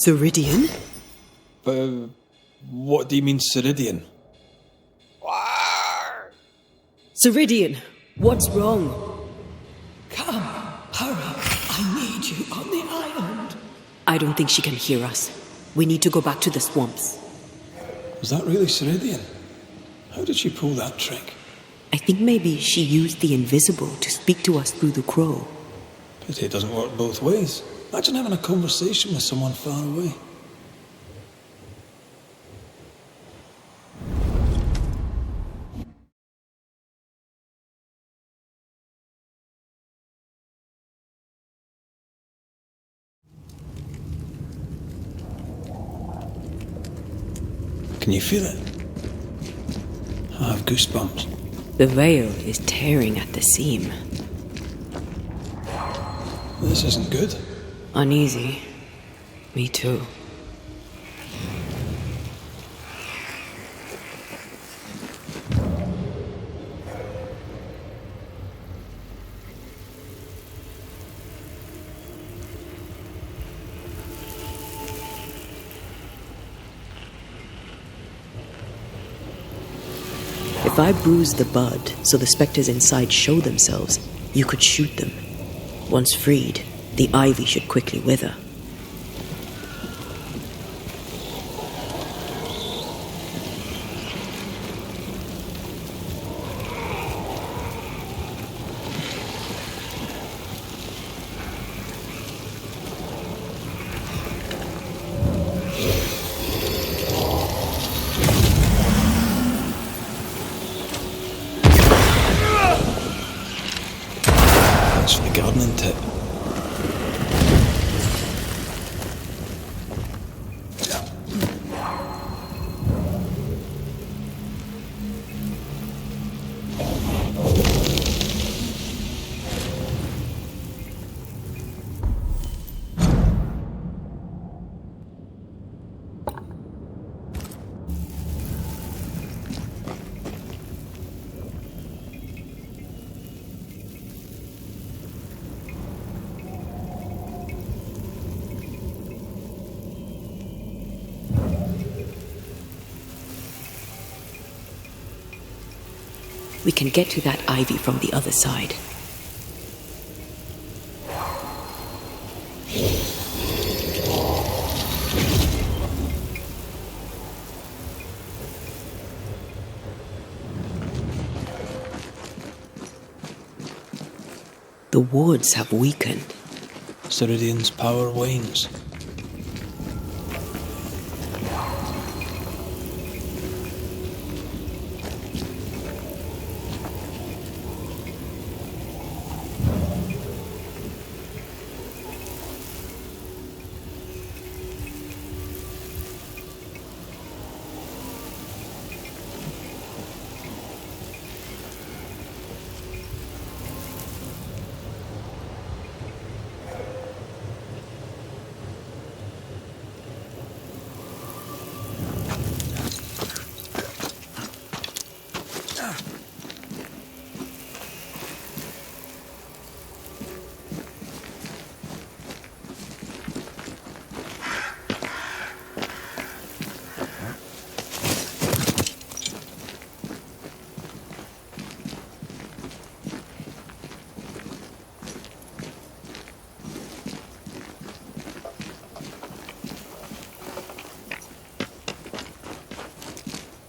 Ceridian? What do you mean, Ceridian? Ceridian, what's wrong? Come, hurry. I need you on the island. I don't think she can hear us. We need to go back to the swamps. Was that really Ceridian? How did she pull that trick? I think maybe she used the invisible to speak to us through the crow. Pity it doesn't work both ways. Imagine having a conversation with someone far away. Can you feel it? I have goosebumps. The veil is tearing at the seam. This isn't good. Uneasy. Me too. If I bruise the bud so the spectres inside show themselves, you could shoot them. Once freed, the ivy should quickly wither. Thanks for the gardening tip. We can get to that ivy from the other side. The wards have weakened. Ceridian's power wanes.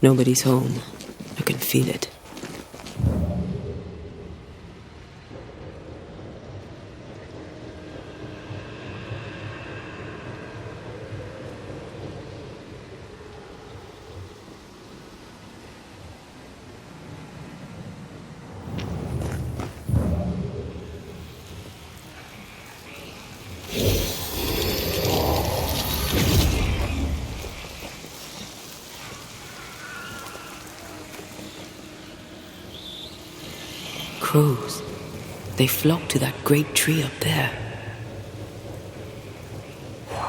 Nobody's home. I can feel it. Crows. They flock to that great tree up there.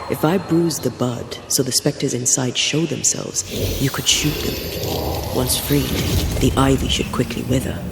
If I bruise the bud so the spectres inside show themselves, you could shoot them. Once freed, the ivy should quickly wither.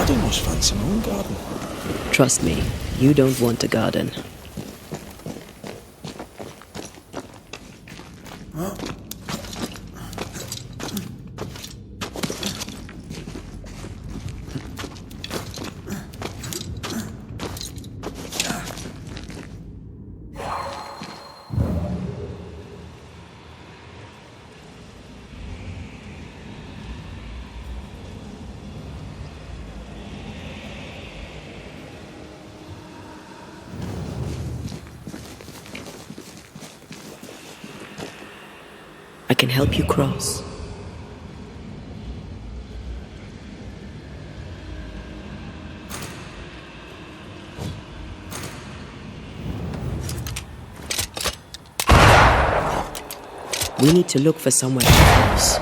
don't much fancy my own garden. Trust me, you don't want a garden. I can help you cross. We need to look for somewhere to cross.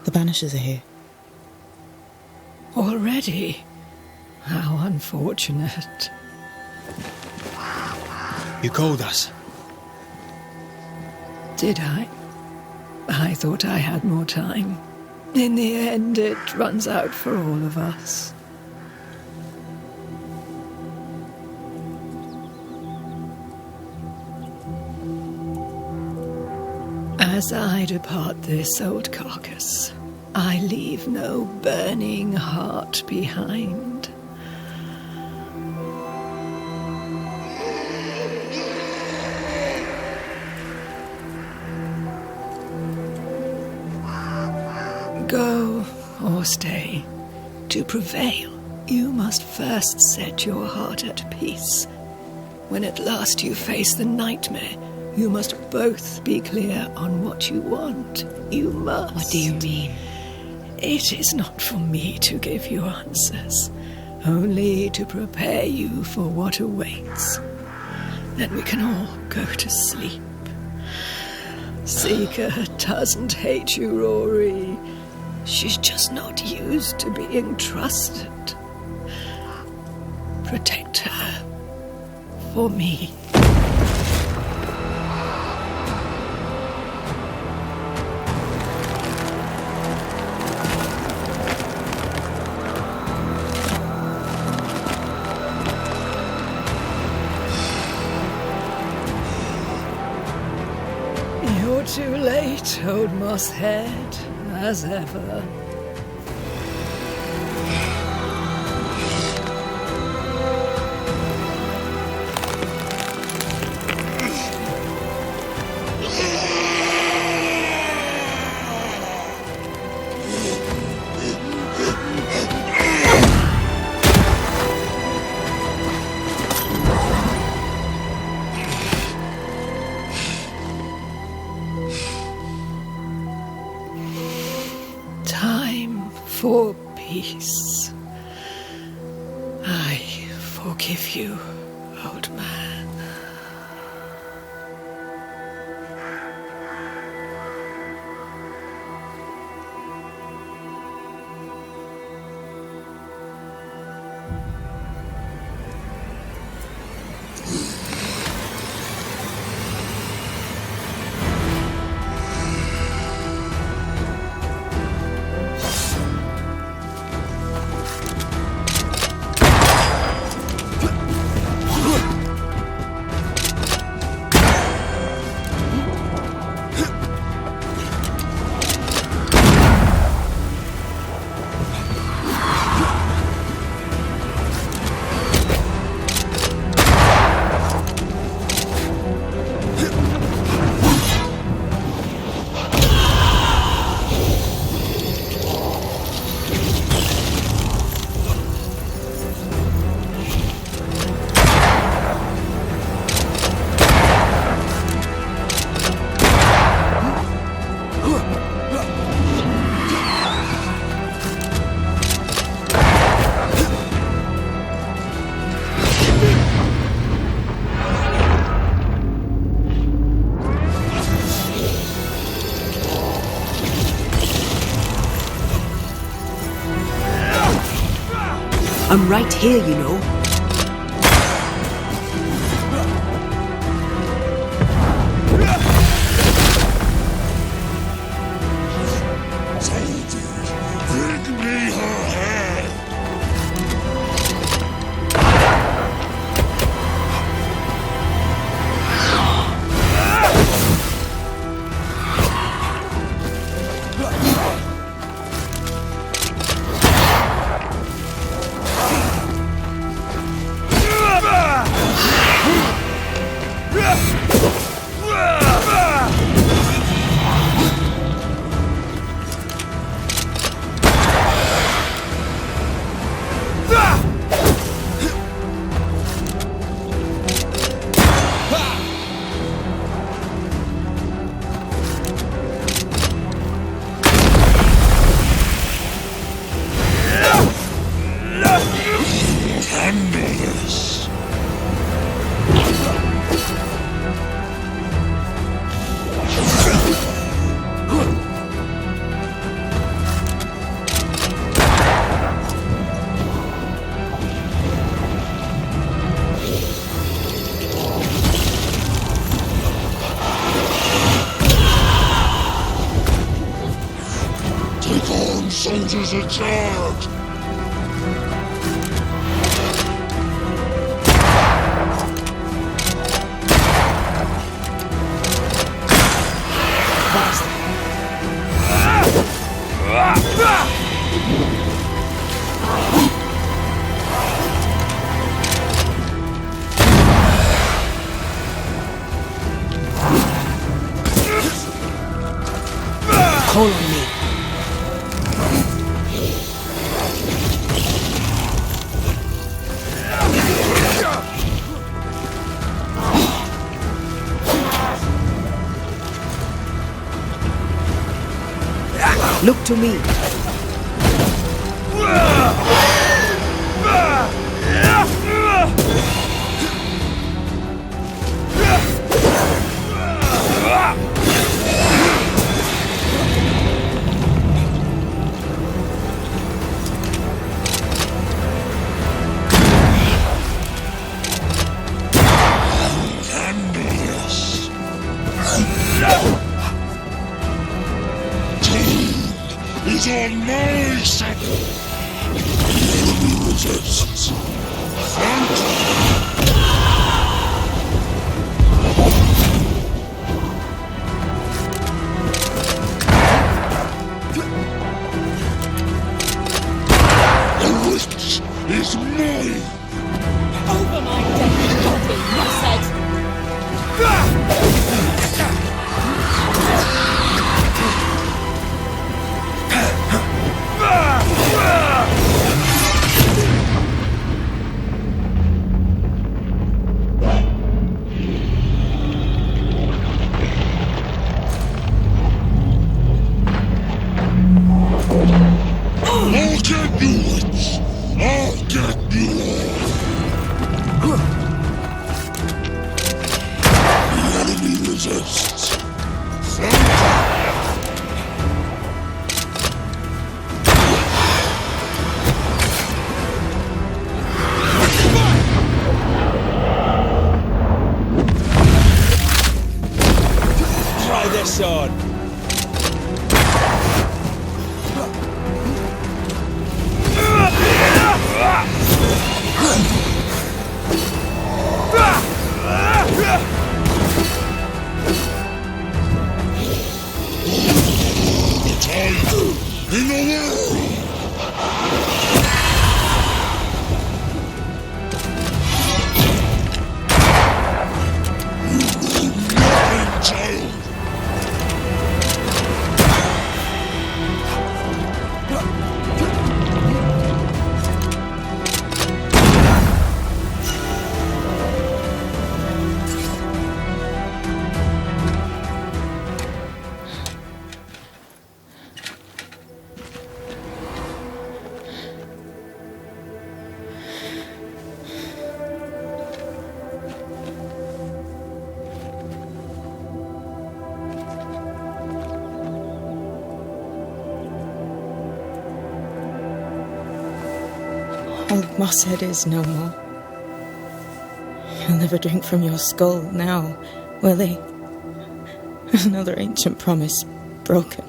The Banishers are here. Already? How unfortunate. You called us. Did I? I thought I had more time. In the end, it runs out for all of us. As I depart this old carcass, I leave no burning heart behind. Go or stay. To prevail, you must first set your heart at peace. When at last you face the nightmare, you must both be clear on what you want. You must. What do you mean? It is not for me to give you answers, only to prepare you for what awaits. Then we can all go to sleep. Seeker doesn't hate you, Rory. She's just not used to being trusted. Protect her. For me. You're too late, old mosshead, as ever. for peace. I forgive you, old man. I'm right here, you know. Bring me her head! Soldiers in charge! Call on me. Look to me. Is on my side. The enemy resists. The witch is mine. Over my dead body, Machete! resists. Try this on. In the world! Old Mosshead is no more. He'll never drink from your skull now, will he? Another ancient promise broken.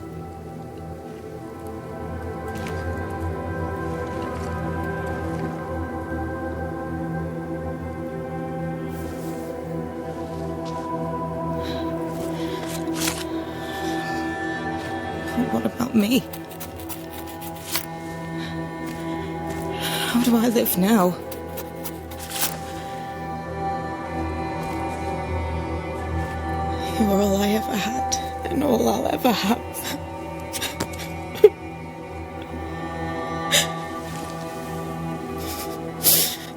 What about me? How do I live now? You're all I ever had, and all I'll ever have.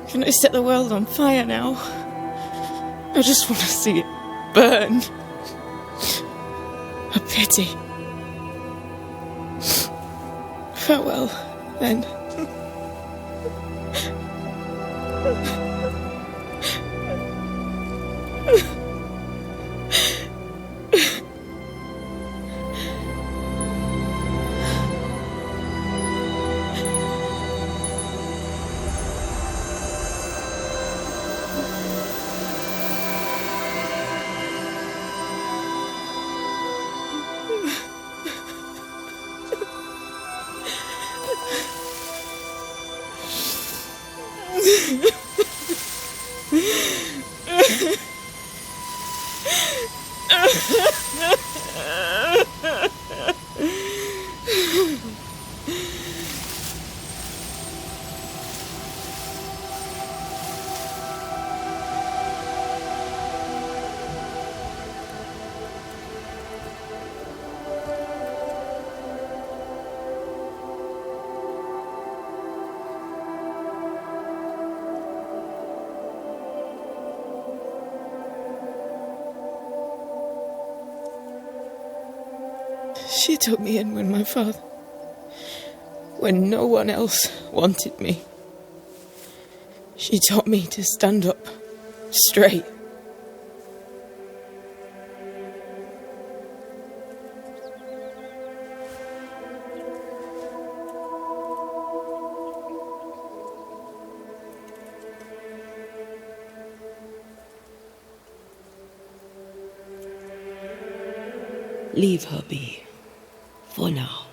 Can I set the world on fire now? I just want to see it burn. A pity. Farewell, then. She took me in when no one else wanted me. She taught me to stand up straight. Leave her be. For now.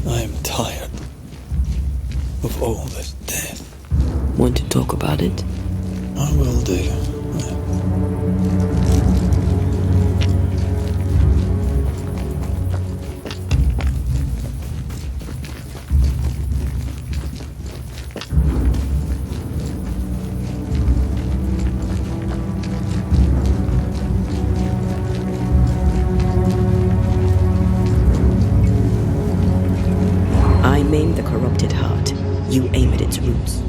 I am tired of all this death. Want to talk about it? I will do. I may find the corrupted heart, you aim at its roots.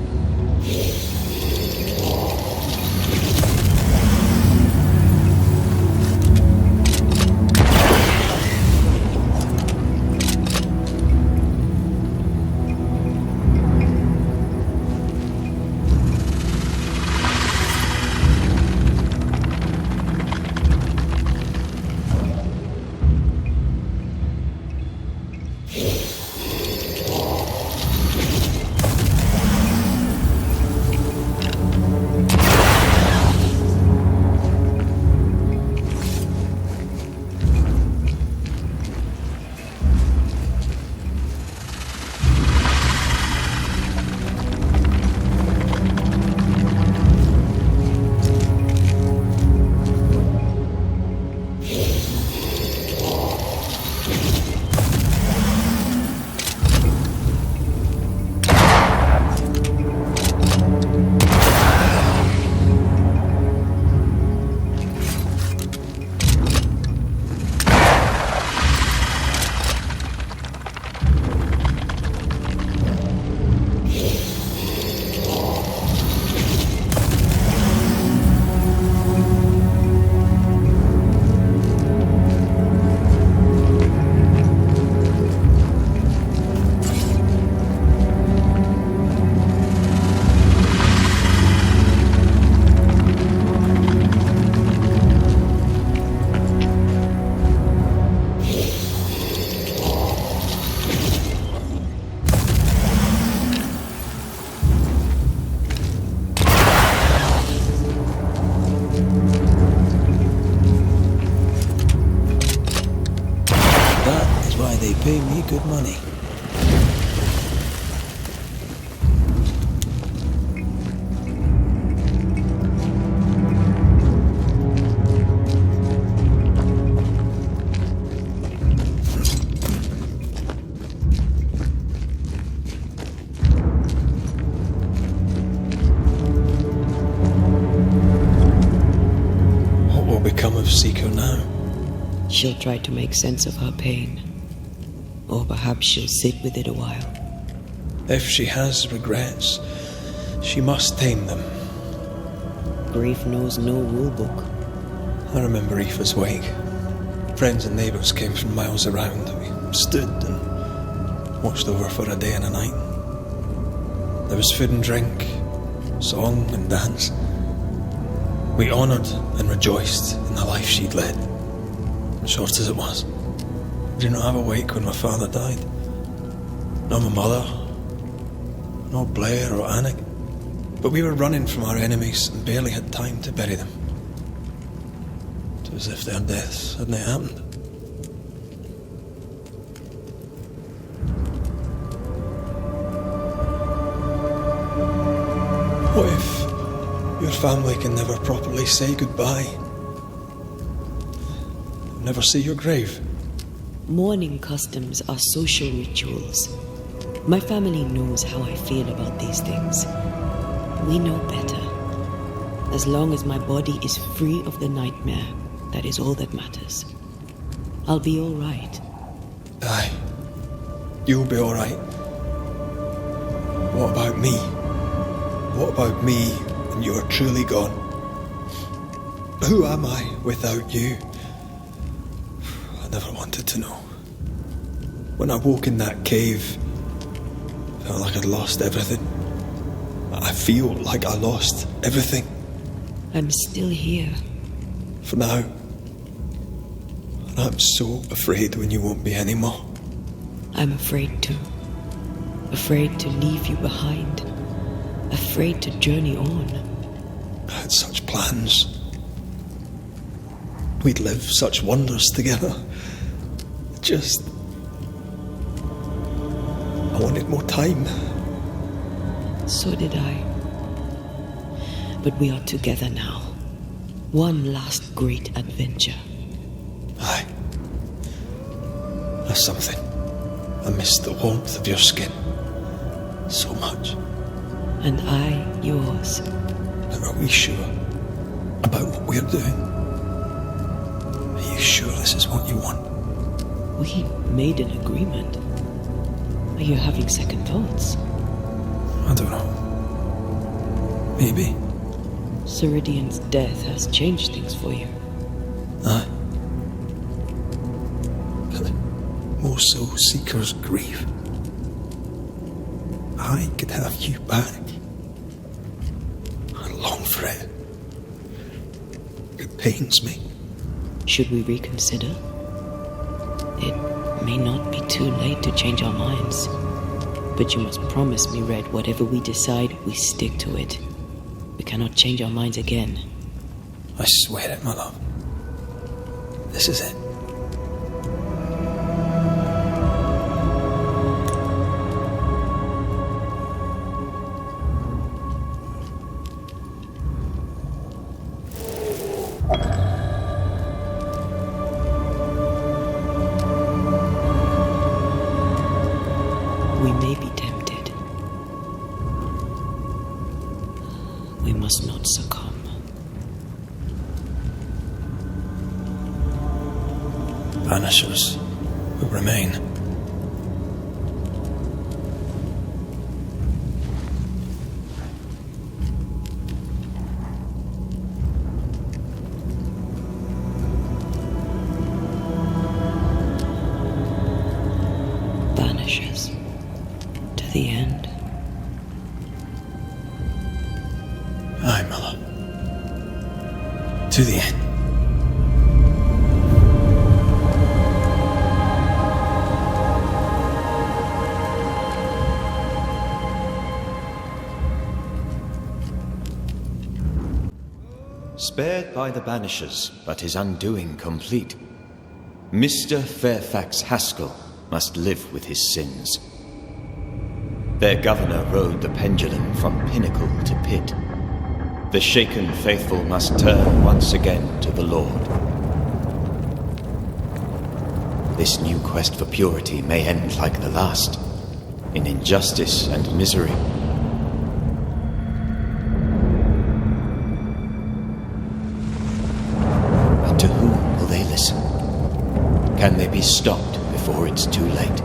Pay me good money. What will become of Seeker now? She'll try to make sense of her pain. Or perhaps she'll sit with it a while. If she has regrets, she must tame them. Grief knows no rule book. I remember Aoife's wake. Friends and neighbours came from miles around. We stood and watched over for a day and a night. There was food and drink, song and dance. We honoured and rejoiced in the life she'd led, short as it was. I did not have a wake when my father died. Nor my mother, nor Blair or Anik. But we were running from our enemies and barely had time to bury them. It was as if their deaths hadn't happened. What if your family can never properly say goodbye? Never see your grave? Mourning customs are social rituals. My family knows how I feel about these things. We know better. As long as my body is free of the nightmare, that is all that matters. I'll be all right. Aye, you'll be all right. What about me? What about me when you are truly gone? Who am I without you? I never wanted to know. When I woke in that cave, I felt like I'd lost everything. I feel like I lost everything. I'm still here. For now. And I'm so afraid when you won't be anymore. I'm afraid too. Afraid to leave you behind. Afraid to journey on. I had such plans. We'd live such wonders together. Just... I wanted more time. So did I. But we are together now. One last great adventure. Aye. That's something. I miss the warmth of your skin. So much. And I yours. But are we sure about what we're doing? Are you sure this is what you want? We made an agreement. Are you having second thoughts? I don't know. Maybe. Ceridian's death has changed things for you. Aye. Most soul seekers grieve. I could have you back. I long for it. It pains me. Should we reconsider? It may not be too late to change our minds. But you must promise me, Red, whatever we decide, we stick to it. We cannot change our minds again. I swear it, my love. This is it. We may be tempted. We must not succumb. Banishers will remain. Banishers. To the end. Aye, my love. To the end. Spared by the Banishers, but his undoing complete, Mr. Fairfax Haskell must live with his sins. Their governor rode the pendulum from pinnacle to pit. The shaken faithful must turn once again to the Lord. This new quest for purity may end like the last, in injustice and misery. But to whom will they listen? Can they be stopped before it's too late?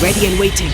Ready and waiting.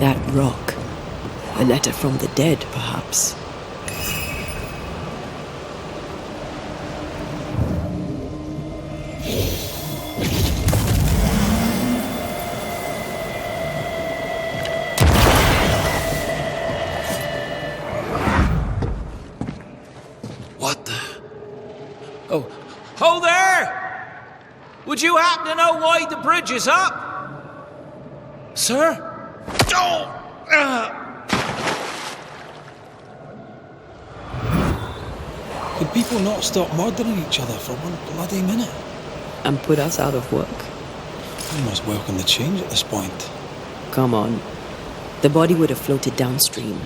That rock. A letter from the dead, perhaps. What the? Oh. Ho there! Would you happen to know why the bridge is up? Sir? Could people not stop murdering each other for one bloody minute? And put us out of work. I must welcome the change at this point. Come on. The body would have floated downstream.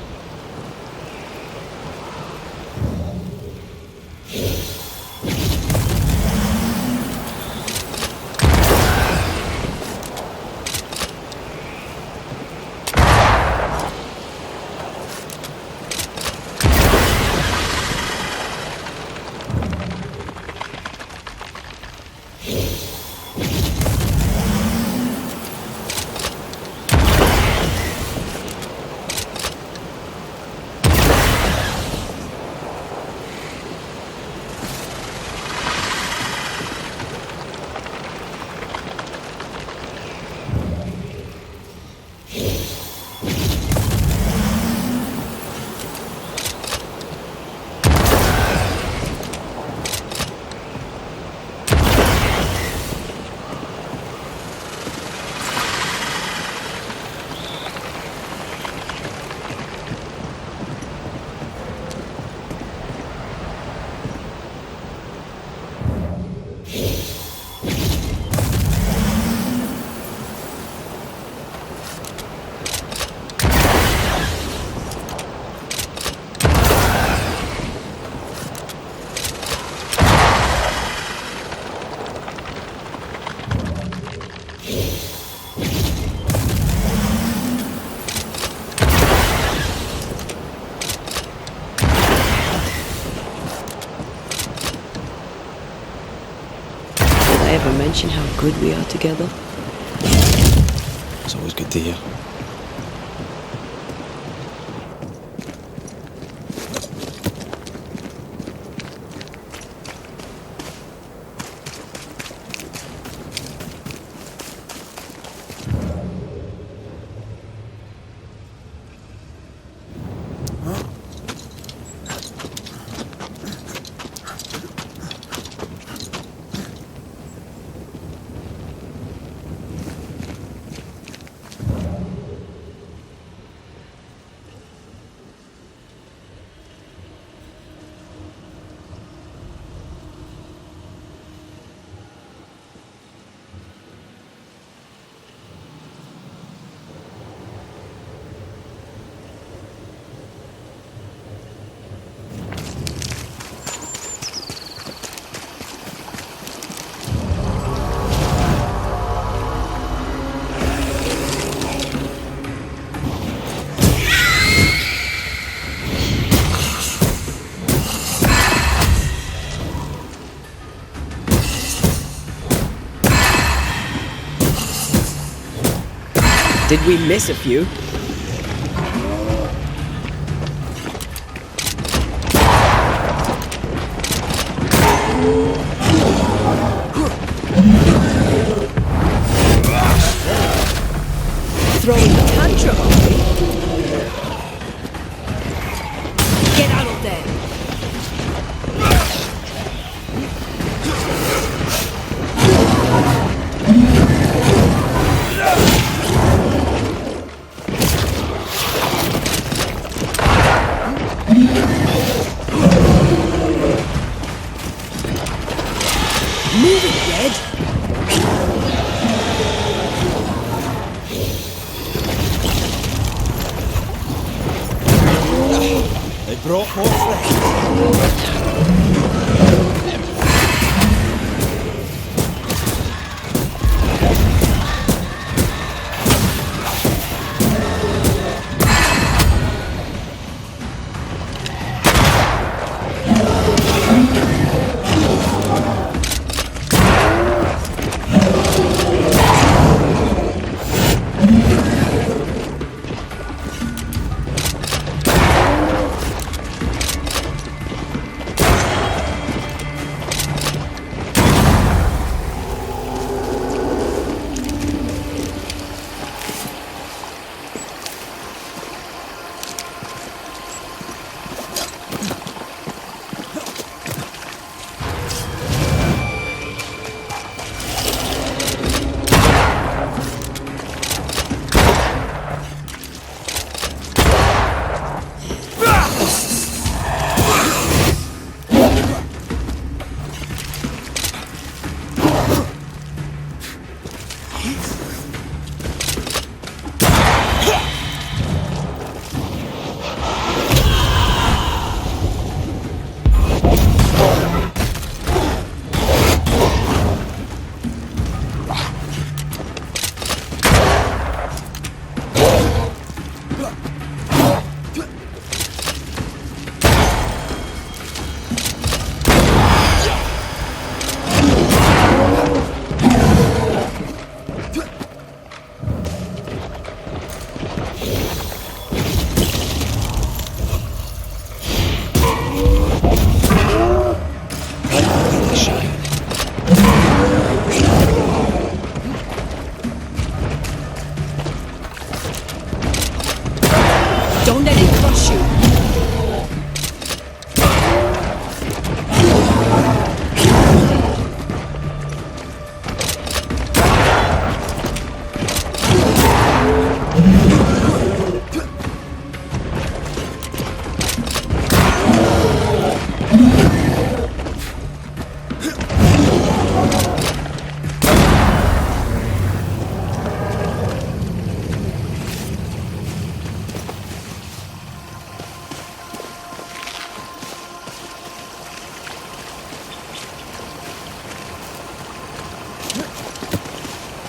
Ever mention how good we are together? It's always good to hear. Did we miss a few? Throwing a tantrum, are we? Get out of there!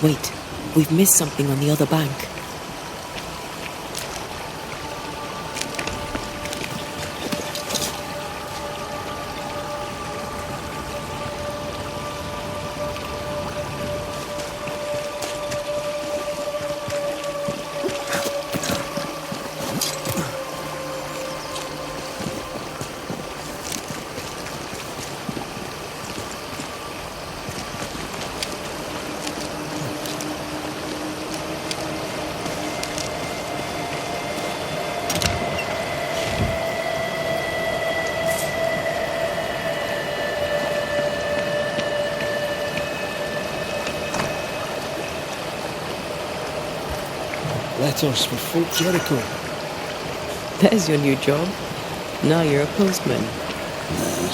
Wait, we've missed something on the other bank. Letters for Fort Jericho. There's your new job. Now you're a postman. Nah,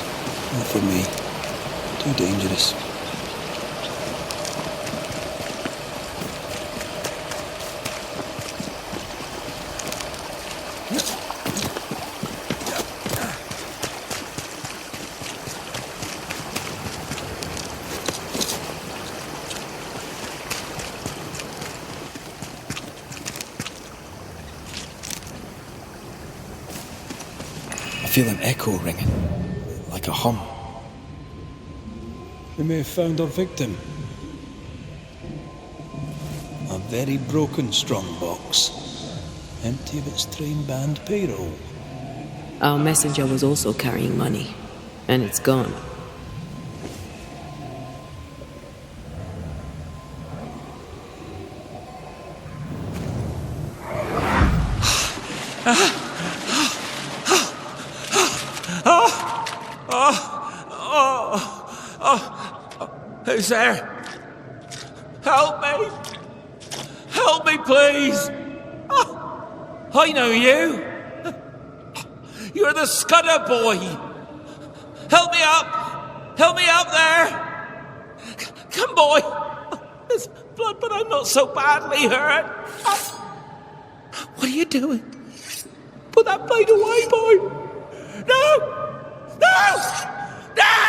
not for me. Too dangerous. I feel an echo ringing, like a hum. We may have found our victim. A very broken strongbox, empty of its train band payroll. Our messenger was also carrying money, and it's gone. Who's there? Help me! Help me, please! Oh, I know you! You're the Scudder boy! Help me up! Help me up there! Come, boy! There's blood, but I'm not so badly hurt! What are you doing? Put that blade away, boy! No! No! No!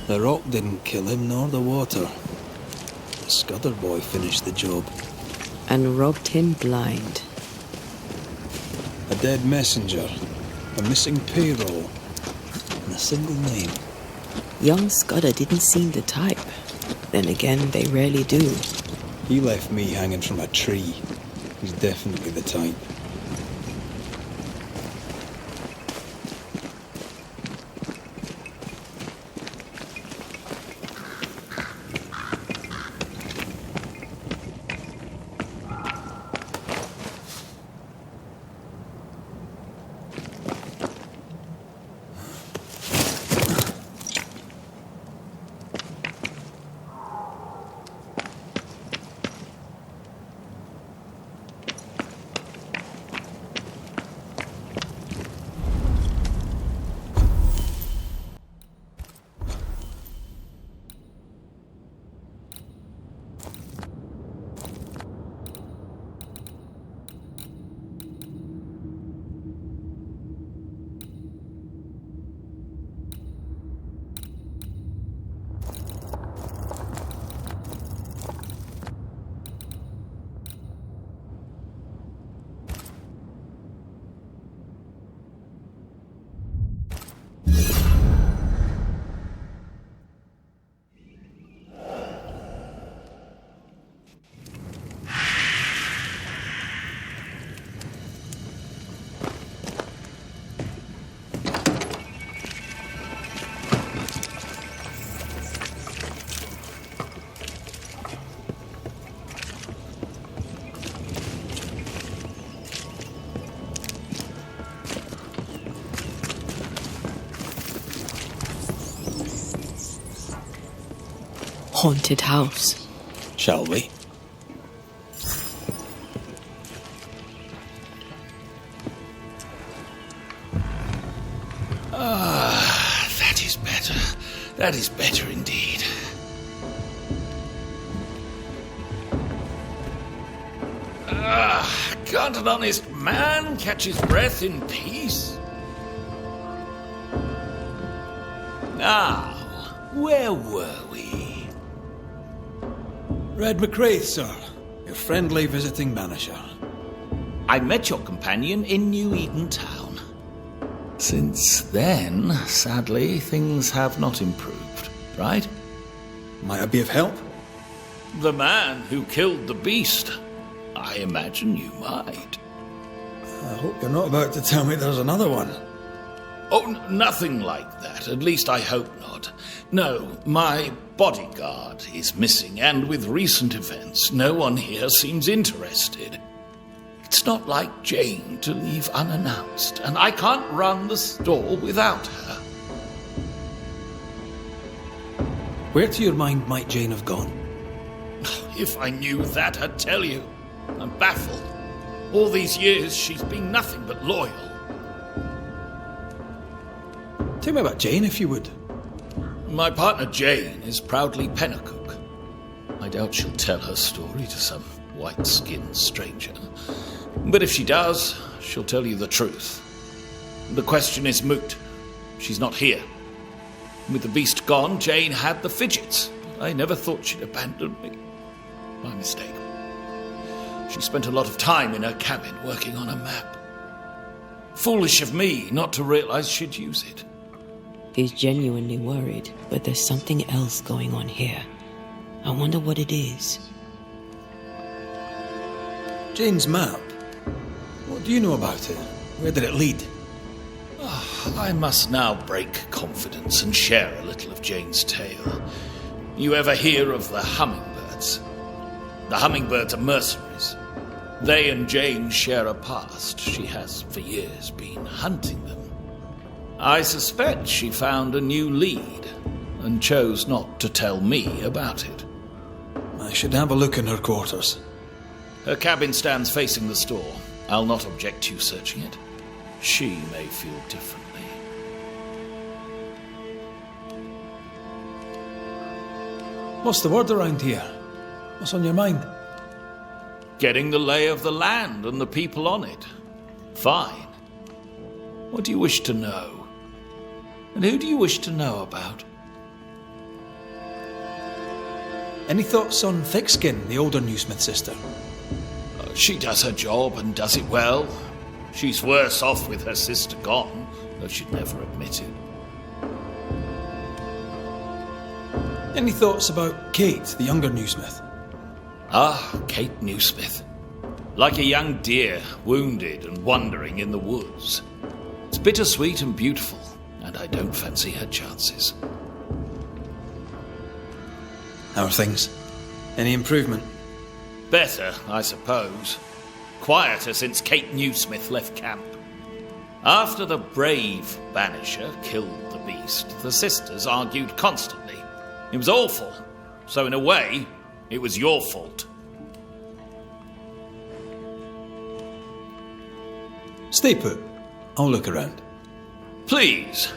The rock didn't kill him, nor the water. The Scudder boy finished the job. And robbed him blind. A dead messenger, a missing payroll, and a single name. Young Scudder didn't seem the type. Then again, they rarely do. He left me hanging from a tree. He's definitely the type. Haunted house. Shall we? That is better. That is better indeed. Can't an honest man catch his breath in peace? Now, where were we? Red McWraith, sir. Your friendly visiting banisher. I met your companion in New Eden Town. Since then, sadly, things have not improved, right? Might I be of help? The man who killed the beast. I imagine you might. I hope you're not about to tell me there's another one. Oh, nothing like that. At least I hope not. No, my bodyguard is missing, and with recent events, no one here seems interested. It's not like Jane to leave unannounced, and I can't run the store without her. Where to your mind might Jane have gone? If I knew that, I'd tell you. I'm baffled. All these years, she's been nothing but loyal. Tell me about Jane, if you would. My partner Jane is proudly Pennacook. I doubt she'll tell her story to some white-skinned stranger. But if she does, she'll tell you the truth. The question is moot. She's not here. With the beast gone, Jane had the fidgets. I never thought she'd abandon me. My mistake. She spent a lot of time in her cabin working on a map. Foolish of me not to realize she'd use it. He's genuinely worried, but there's something else going on here. I wonder what it is. Jane's map. What do you know about it? Where did it lead? I must now break confidence and share a little of Jane's tale. You ever hear of the hummingbirds? The hummingbirds are mercenaries. They and Jane share a past. She has, for years, been hunting them. I suspect she found a new lead and chose not to tell me about it. I should have a look in her quarters. Her cabin stands facing the store. I'll not object to you searching it. She may feel differently. What's the word around here? What's on your mind? Getting the lay of the land and the people on it. Fine. What do you wish to know? And who do you wish to know about? Any thoughts on Thickskin, the older Newsmith sister? She does her job and does it well. She's worse off with her sister gone, though she'd never admit it. Any thoughts about Kate, the younger Newsmith? Ah, Kate Newsmith. Like a young deer, wounded and wandering in the woods. It's bittersweet and beautiful, and I don't fancy her chances. How are things? Any improvement? Better, I suppose. Quieter since Kate Newsmith left camp. After the brave Banisher killed the beast, the sisters argued constantly. It was awful. So in a way, it was your fault. Stay put. I'll look around. Please,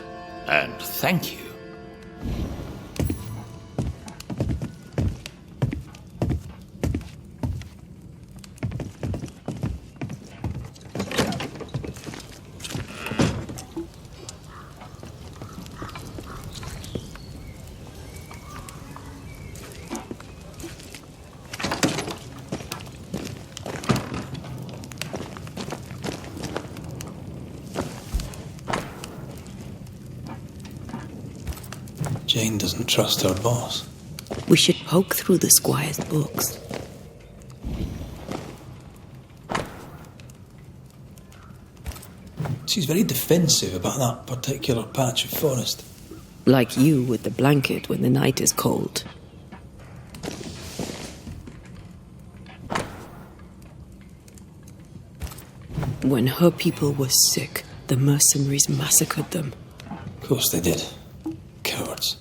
and thank you. Jane doesn't trust her boss. We should poke through the squire's books. She's very defensive about that particular patch of forest. Like you with the blanket when the night is cold. When her people were sick, the mercenaries massacred them. Of course they did. Cowards.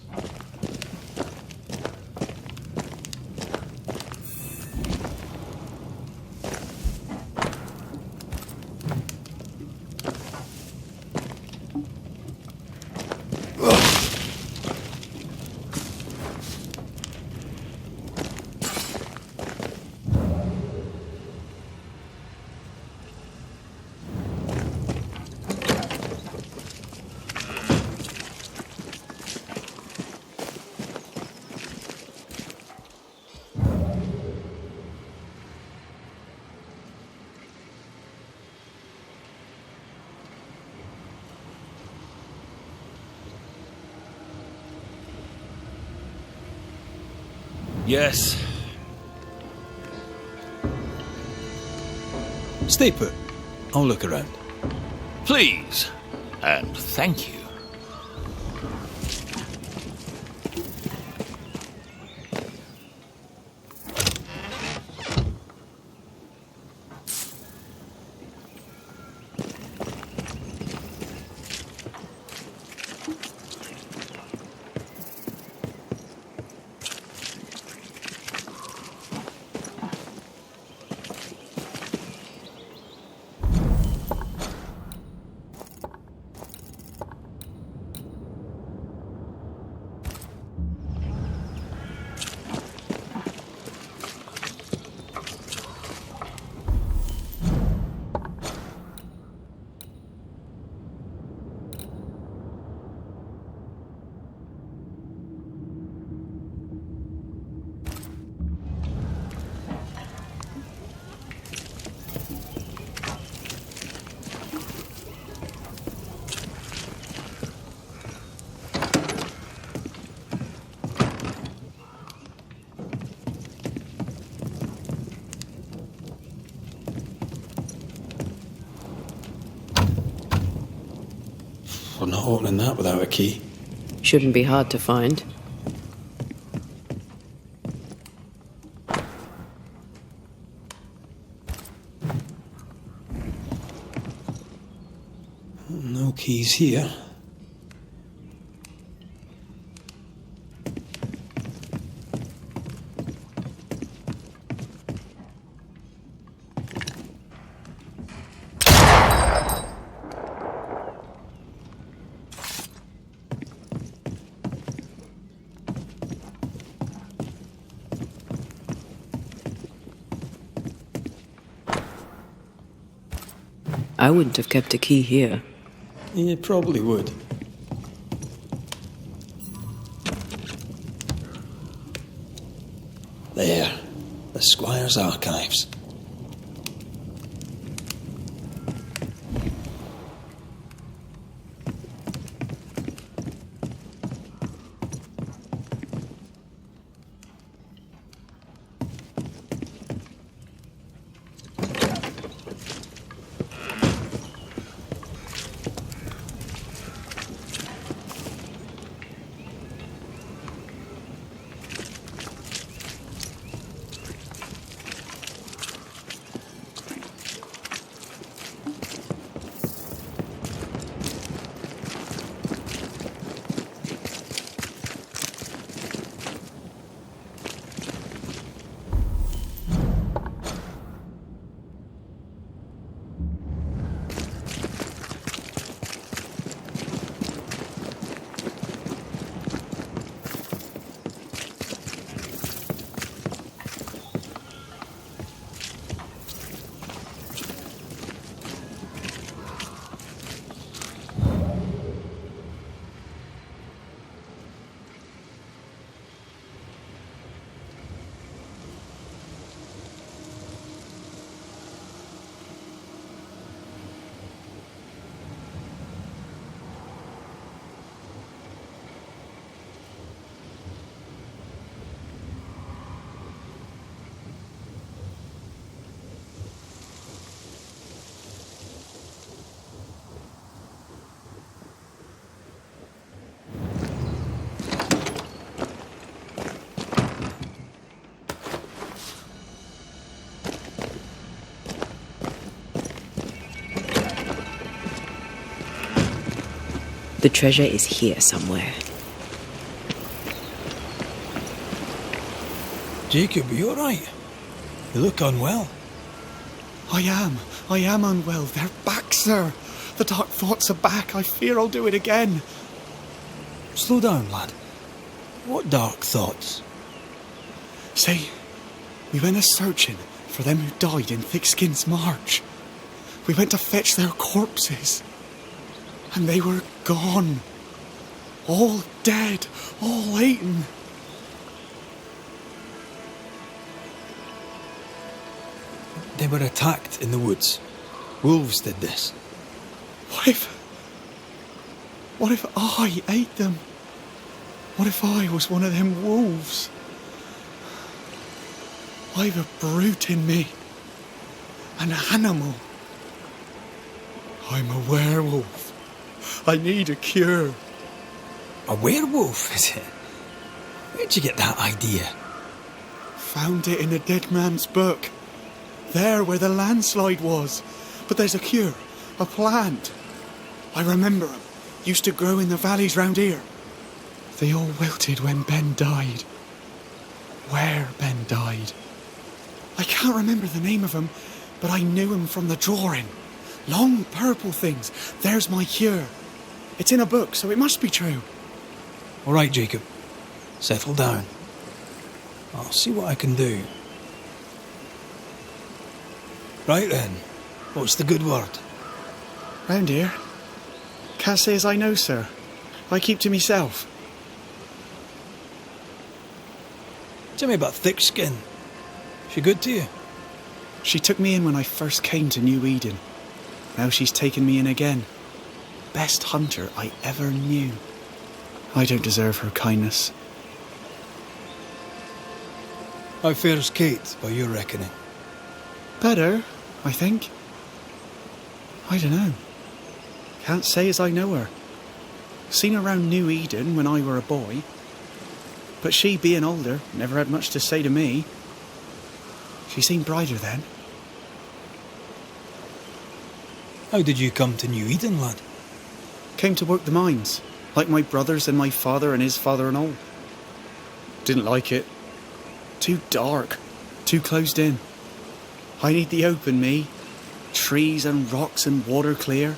Yes. Stay put. I'll look around. Please. And thank you. I'm not opening that without a key. Shouldn't be hard to find. No keys here. I wouldn't have kept a key here. You probably would. There. The Squire's archives. The treasure is here somewhere. Jacob, are you alright? You look unwell. I am unwell. They're back, sir. The dark thoughts are back. I fear I'll do it again. Slow down, lad. What dark thoughts? See, we went a-searching for them who died in Thickskin's march. We went to fetch their corpses. And they were gone. All dead. All eaten. They were attacked in the woods. Wolves did this. What if I ate them? What if I was one of them wolves? I've a brute in me. An animal. I'm a werewolf. I need a cure. A werewolf, is it? Where'd you get that idea? Found it in a dead man's book. There where the landslide was. But there's a cure. A plant. I remember 'em. Used to grow in the valleys round here. They all wilted when Ben died. Where Ben died. I can't remember the name of them, but I knew him from the drawing. Long purple things. There's my cure. It's in a book, so it must be true. All right, Jacob. Settle down. I'll see what I can do. Right then. What's the good word? Round here? Can't say as I know, sir. I keep to myself. Tell me about thick skin. She good to you? She took me in when I first came to New Eden. Now she's taken me in again. Best hunter I ever knew. I don't deserve her kindness. How fares Kate, by your reckoning? Better, I think. I don't know. Can't say as I know her. Seen her round New Eden when I were a boy. But she, being older, never had much to say to me. She seemed brighter then. How did you come to New Eden, lad? Came to work the mines, like my brothers and my father and his father and all. Didn't like it. Too dark, too closed in. I need the open, me. Trees and rocks and water clear.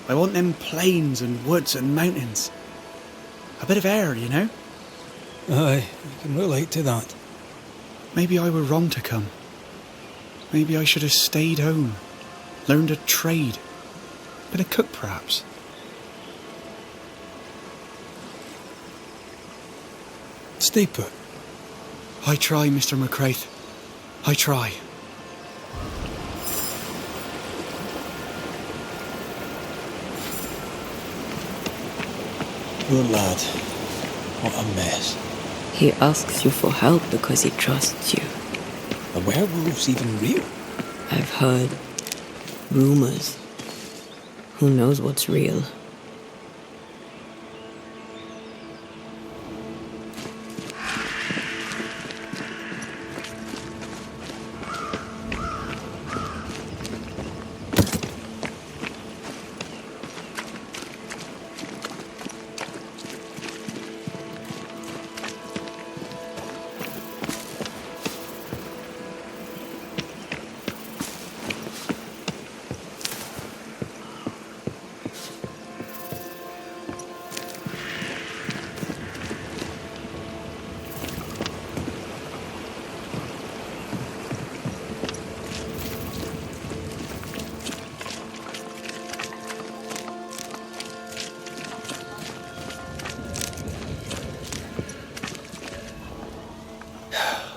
I want them plains and woods and mountains. A bit of air, you know? Aye, I can relate to that. Maybe I were wrong to come. Maybe I should have stayed home. Learned a trade. Been a cook, perhaps. Stay put. I try, Mr. McCraith. I try. Poor lad. What a mess. He asks you for help because he trusts you. Are werewolves even real? I've heard rumors. Who knows what's real?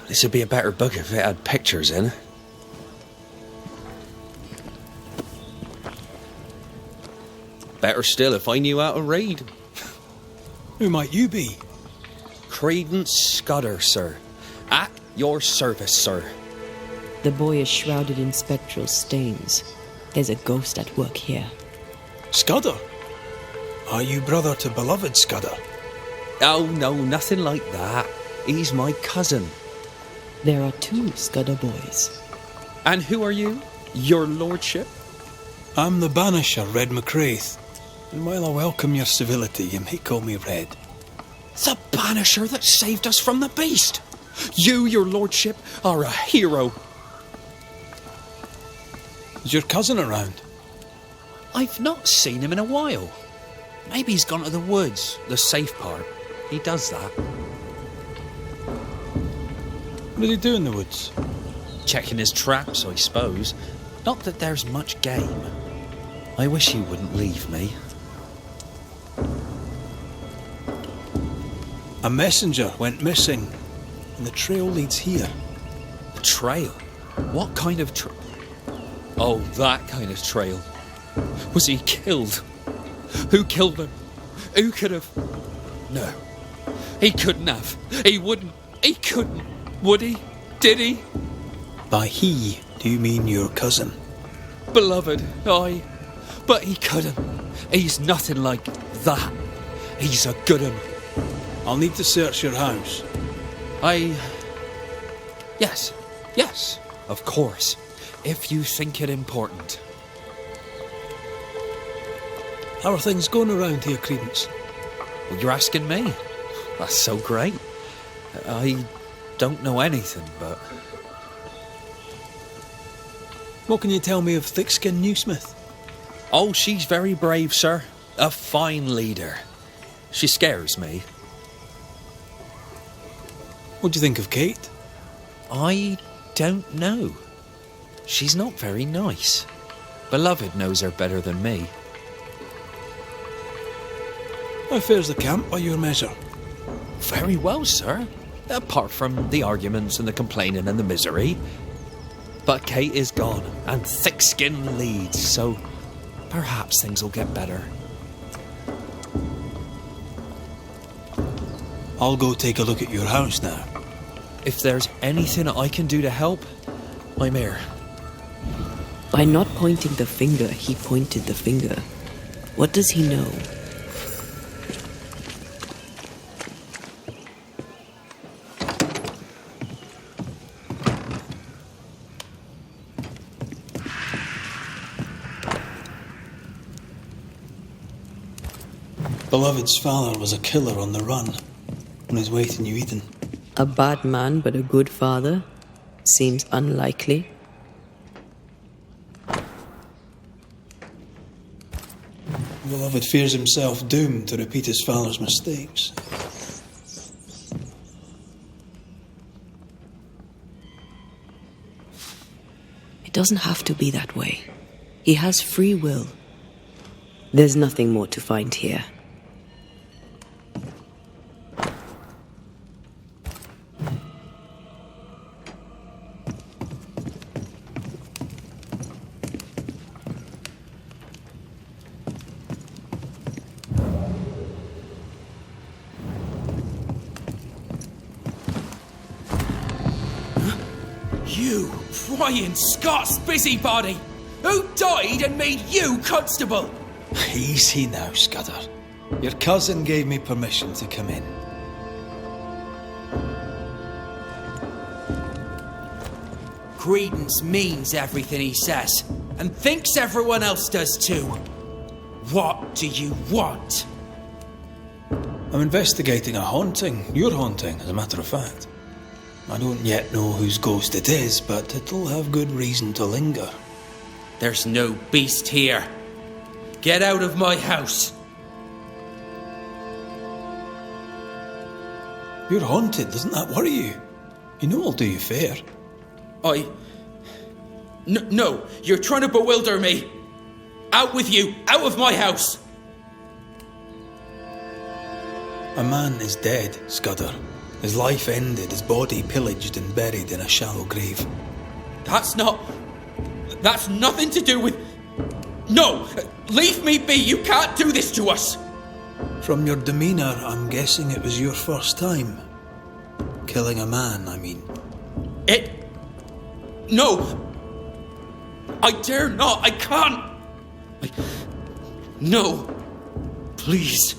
This would be a better book if it had pictures in. Better still if I knew how to read. Who might you be? Credence Scudder, sir. At your service, sir. The boy is shrouded in spectral stains. There's a ghost at work here. Scudder? Are you brother to beloved Scudder? Oh, no, nothing like that. He's my cousin. There are two Scudder boys. And who are you? Your lordship? I'm the Banisher, Red McCraith. And while I welcome your civility, you may call me Red. The Banisher that saved us from the beast! You, your lordship, are a hero. Is your cousin around? I've not seen him in a while. Maybe he's gone to the woods, the safe part. He does that. What did he do in the woods? Checking his traps, I suppose. Not that there's much game. I wish he wouldn't leave me. A messenger went missing, and the trail leads here. A trail? What kind of trail? Oh, that kind of trail. Was he killed? Who killed him? Who could have? No. He couldn't have. He wouldn't. He couldn't. Would he? Did he? By he, do you mean your cousin? Beloved, aye. But he couldn't. He's nothing like that. He's a good un. I'll need to search your house. Yes, of course. If you think it important. How are things going around here, Credence? Well, you're asking me? That's so great. I don't know anything, but... What can you tell me of Thick-Skin Newsmith? Oh, she's very brave, sir. A fine leader. She scares me. What do you think of Kate? I don't know. She's not very nice. Beloved knows her better than me. How fares the camp by your measure? Very well, sir. Apart from the arguments and the complaining and the misery. But Kate is gone, and Thick-Skin leads, so perhaps things will get better. I'll go take a look at your house now. If there's anything I can do to help, I'm here. By not pointing the finger, he pointed the finger. What does he know? Beloved's father was a killer on the run, on his way to New Eden. A bad man but a good father? Seems unlikely. Beloved fears himself doomed to repeat his father's mistakes. It doesn't have to be that way. He has free will. There's nothing more to find here. You prying Scots busybody! Who died and made you constable? Easy now, Scudder. Your cousin gave me permission to come in. Credence means everything he says, and thinks everyone else does too. What do you want? I'm investigating a haunting. Your haunting, as a matter of fact. I don't yet know whose ghost it is, but it'll have good reason to linger. There's no beast here. Get out of my house. You're haunted, doesn't that worry you? You know I'll do you fair. No, you're trying to bewilder me. Out with you, out of my house. A man is dead, Scudder. His life ended, his body pillaged and buried in a shallow grave. That's nothing to do with... No! Leave me be! You can't do this to us! From your demeanour, I'm guessing it was your first time. Killing a man, I mean. No! I dare not! I can't! No! Please!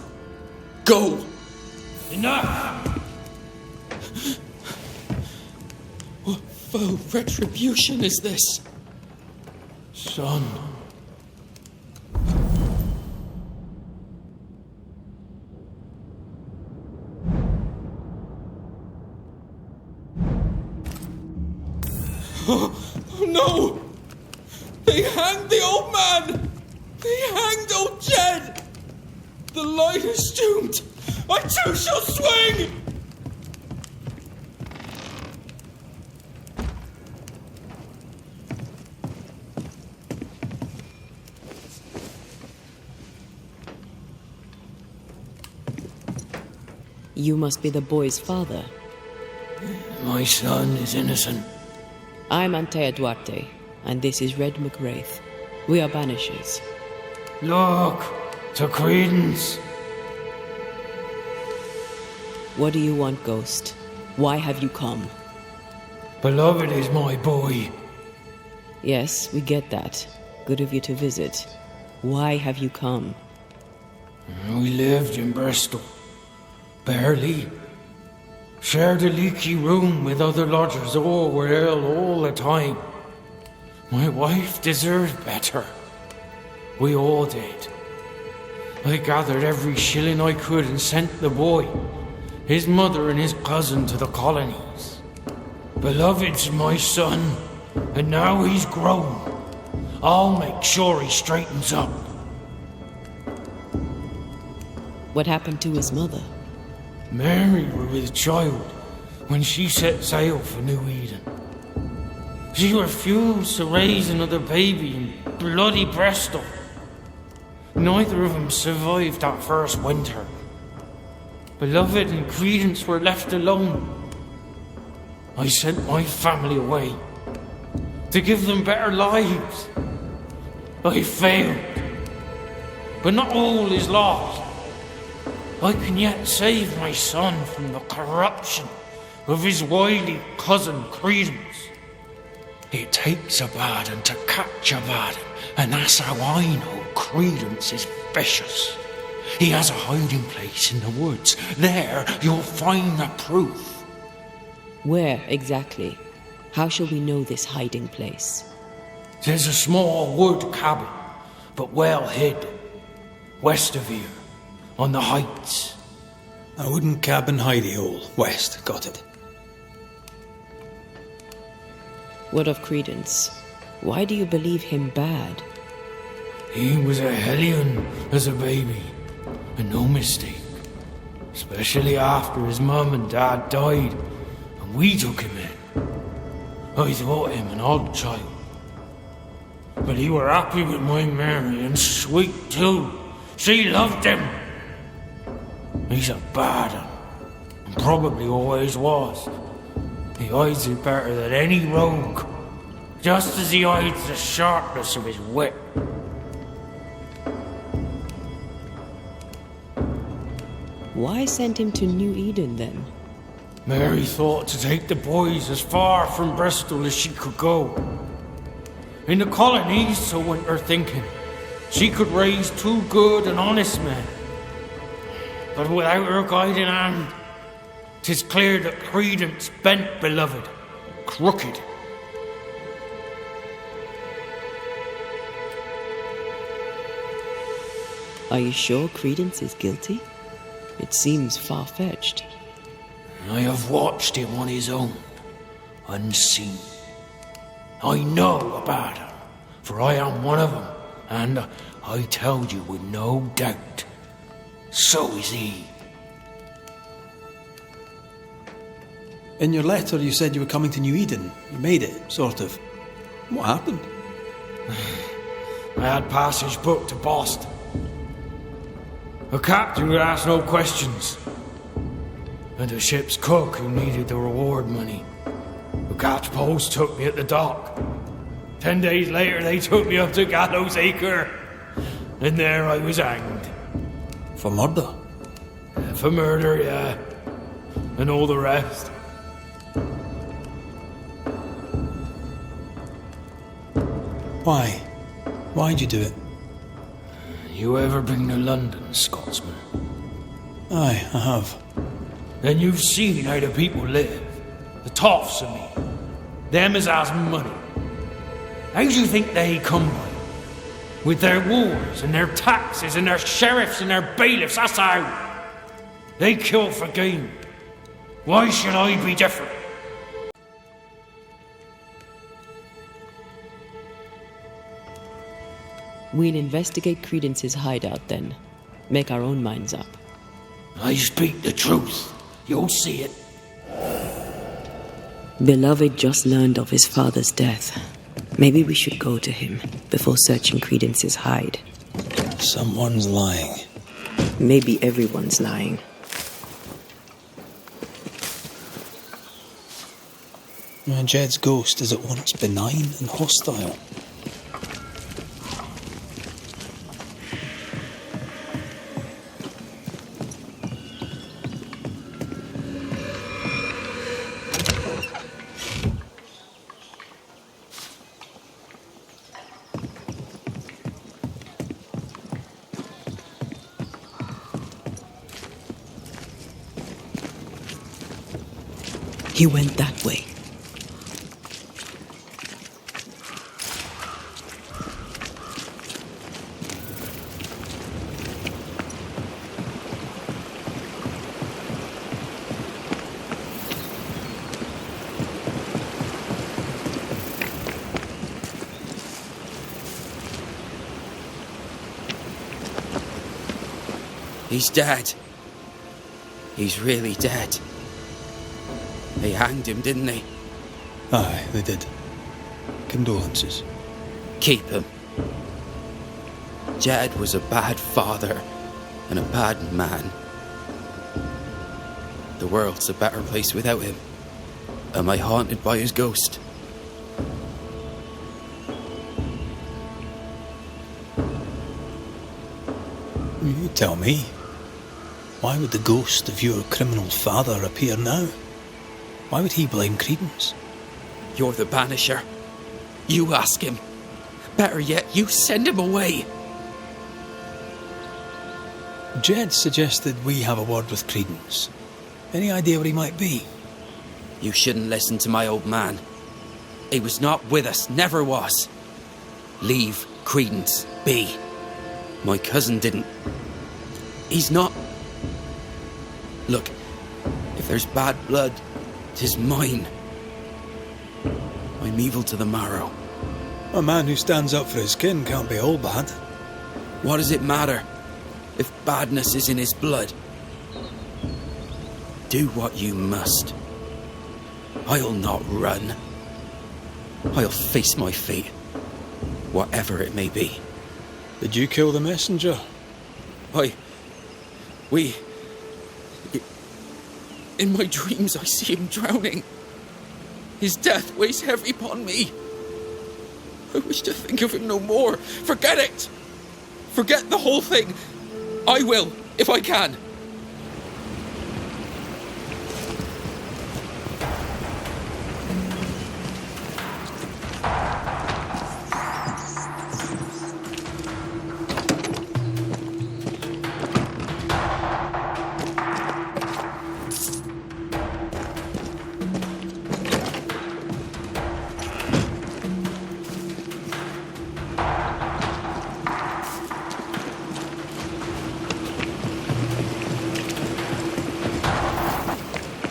Go! Enough! What foul retribution is this? Son. Oh, no! They hanged the old man! They hanged old Jed! The light is doomed! I too shall swing! You must be the boy's father. My son is innocent. I'm Anteya Duarte, and this is Red McWraith. We are Banishers. Look to Credence. What do you want, Ghost? Why have you come? Beloved is my boy. Yes, we get that. Good of you to visit. Why have you come? We lived in Bristol. Barely. Shared a leaky room with other lodgers. All were ill all the time. My wife deserved better. We all did. I gathered every shilling I could and sent the boy, his mother and his cousin to the colonies. Beloved's my son, and now he's grown. I'll make sure he straightens up. What happened to his mother? Mary were with child when she set sail for New Eden. She refused to raise another baby in bloody Bristol. Neither of them survived that first winter. Beloved and Credence were left alone. I sent my family away to give them better lives. I failed. But not all is lost. I can yet save my son from the corruption of his wily cousin Credence. It takes a bad one to catch a bad one, and that's how I know Credence is vicious. He has a hiding place in the woods. There you'll find the proof. Where exactly? How shall we know this hiding place? There's a small wood cabin, but well hid, west of here, on the heights. A wooden cabin hidey hole, west, got it. What of Credence? Why do you believe him bad? He was a hellion as a baby, and no mistake. Especially after his mum and dad died, and we took him in. I thought him an odd child. But he were happy with my Mary, and sweet too. She loved him. He's a bad one, and probably always was. He hides it better than any rogue, just as he hides the sharpness of his wit. Why send him to New Eden then? Mary thought to take the boys as far from Bristol as she could go. In the colonies, so went her thinking, she could raise two good and honest men. But without her guiding hand, 'tis clear that Credence bent Beloved, crooked. Are you sure Credence is guilty? It seems far-fetched. I have watched him on his own, unseen. I know about him, for I am one of them, and I tell you with no doubt, so is he. In your letter, you said you were coming to New Eden. You made it, sort of. What happened? I had passage booked to Boston. A captain would ask no questions, and a ship's cook who needed the reward money. The catch post took me at the dock. 10 days later, they took me up to Gallows Acre, and there I was hanged. For murder? For murder, yeah, and all the rest. Why? Why'd you do it? You ever been to London, Scotsman? Aye, I have. Then you've seen how the people live. The toffs of me. Them as has money. How do you think they come by? With their wars and their taxes and their sheriffs and their bailiffs, that's how. They kill for gain. Why should I be different? We'll investigate Credence's hideout then. Make our own minds up. I speak the truth. You'll see it. Beloved just learned of his father's death. Maybe we should go to him before searching Credence's hide. Someone's lying. Maybe everyone's lying. Jed's ghost is at once benign and hostile. He went that way. He's dead. He's really dead. They hanged him, didn't they? Aye, they did. Condolences. Keep him. Jed was a bad father and a bad man. The world's a better place without him. Am I haunted by his ghost? You tell me. Why would the ghost of your criminal father appear now? Why would he blame Credence? You're the Banisher. You ask him. Better yet, you send him away. Jed suggested we have a word with Credence. Any idea where he might be? You shouldn't listen to my old man. He was not with us, never was. Leave Credence be. My cousin didn't. He's not... Look, if there's bad blood, 'tis mine. I'm evil to the marrow. A man who stands up for his kin can't be all bad. What does it matter if badness is in his blood? Do what you must. I'll not run. I'll face my fate, whatever it may be. Did you kill the messenger? In my dreams I see him drowning. His death weighs heavy upon me. I wish to think of him no more. Forget it! Forget the whole thing. I will, if I can.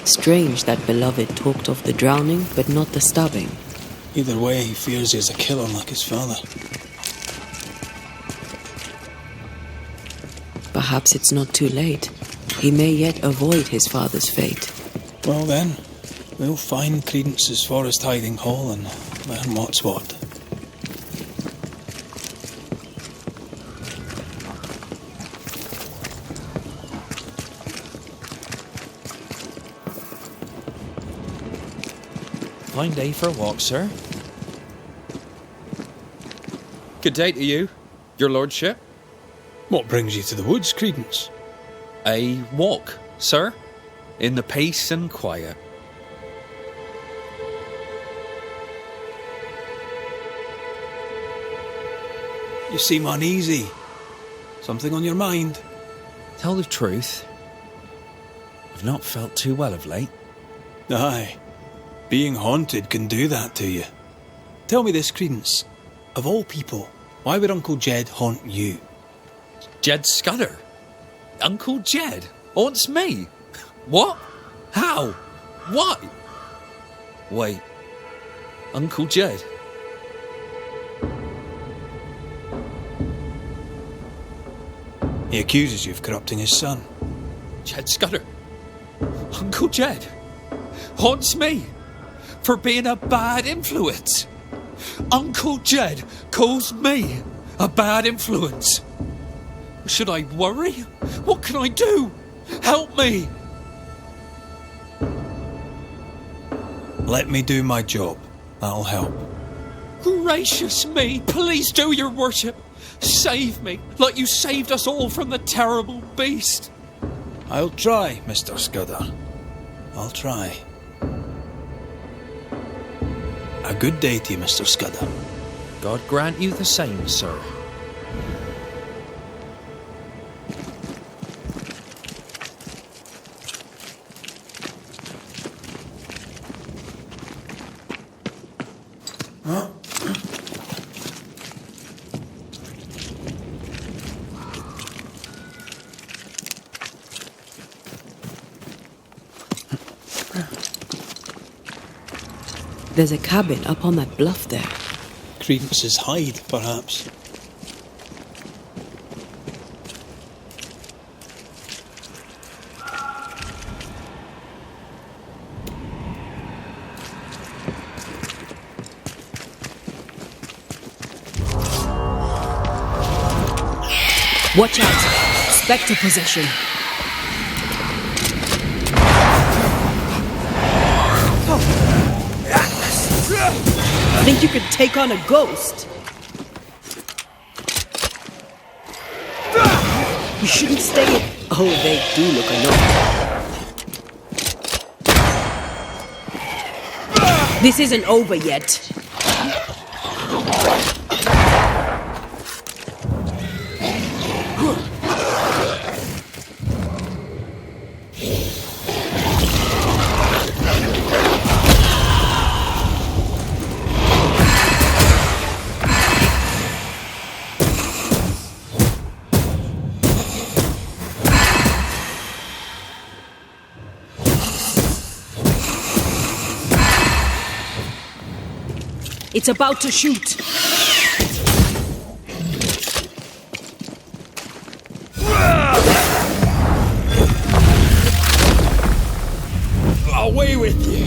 Strange that beloved talked of the drowning, but not the stabbing. Either way, he fears he's a killer like his father. Perhaps it's not too late. He may yet avoid his father's fate. Well then, we'll find Credence's forest hiding hole and learn what's what. Fine day for a walk, sir. Good day to you, your lordship. What brings you to the woods, Credence? A walk, sir, in the peace and quiet. You seem uneasy. Something on your mind? Tell the truth, I've not felt too well of late. Aye. Being haunted can do that to you. Tell me this, Credence. Of all people, why would Uncle Jed haunt you? Jed Scudder? Uncle Jed haunts me? What? How? Why? Wait. Uncle Jed? He accuses you of corrupting his son. Jed Scudder? Uncle Jed haunts me for being a bad influence. Uncle Jed calls me a bad influence. Should I worry? What can I do? Help me! Let me do my job. That'll help. Gracious me, please do, your worship. Save me, like you saved us all from the terrible beast. I'll try, Mr. Scudder. I'll try. A good day to you, Mr. Scudder. God grant you the same, sir. There's a cabin up on that bluff there. Credence's hide, perhaps. Watch out! Spectre possession. Think you could take on a ghost? You shouldn't stay in... Oh, they do look alone. This isn't over yet. It's about to shoot. Away with you.